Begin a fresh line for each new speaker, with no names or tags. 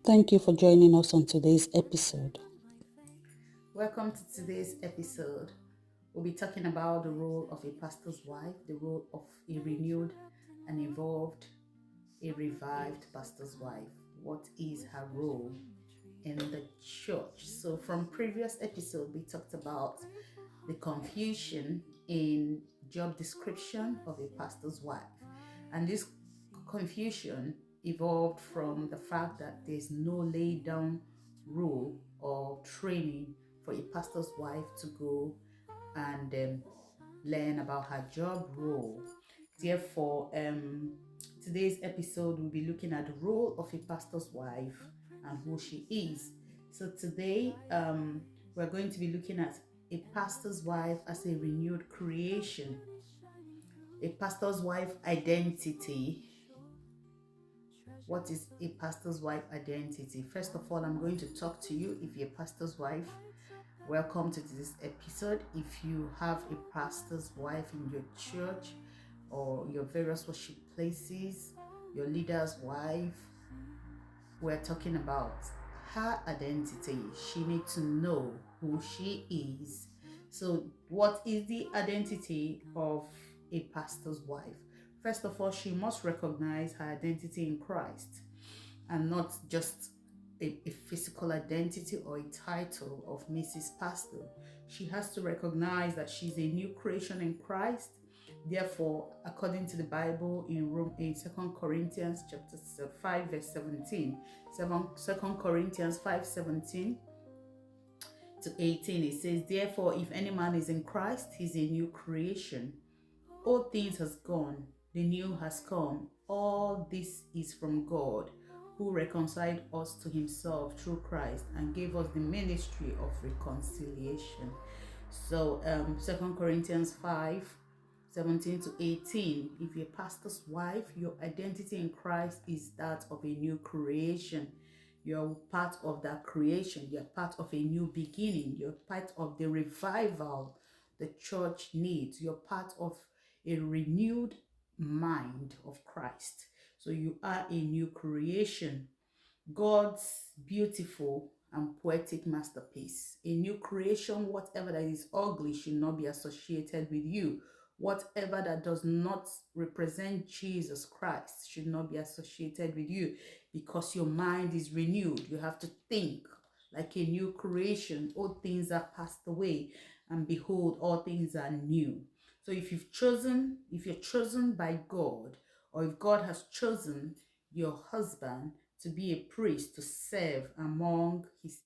Thank you for joining us on today's episode.
Welcome to today's episode. We'll be talking about the role of a pastor's wife, the role of a renewed and evolved, a revived pastor's wife. What is her role in the church? So, from previous episode, we talked about the confusion in job description of a pastor's wife, and this confusion evolved from the fact that there's no laid down rule or training for a pastor's wife to go and learn about her job role. Therefore, today's episode will be looking at the role of a pastor's wife and who she is. So today, we're going to be looking at a pastor's wife as a renewed creation, a pastor's wife identity. What is a pastor's wife identity? First of all, I'm going to talk to you if you're a pastor's wife. Welcome to this episode. If you have a pastor's wife in your church or your various worship places, your leader's wife, we're talking about her identity. She needs to know who she is. So, what is the identity of a pastor's wife? First of all, she must recognize her identity in Christ and not just a physical identity or a title of Mrs. Pastor. She has to recognize that she's a new creation in Christ. Therefore, according to the Bible in 2 Corinthians chapter 5 verse 17, 2 Corinthians 5:17 to 18, it says, "Therefore, if any man is in Christ, he's a new creation. All things has gone, the new has come. All this is from God, who reconciled us to himself through Christ and gave us the ministry of reconciliation." So 2 Corinthians 5:17 to 18. If you're a pastor's wife, your identity in Christ is that of a new creation. You're part of that creation. You're part of a new beginning. You're part of the revival the church needs. You're part of a renewed mind of Christ. So you are a new creation, God's beautiful and poetic masterpiece. A new creation, whatever that is ugly should not be associated with you. Whatever that does not represent Jesus Christ should not be associated with you, because your mind is renewed. You have to think like a new creation. All things are passed away, and behold, all things are new. So if you're chosen by God, or if God has chosen your husband to be a priest to serve among his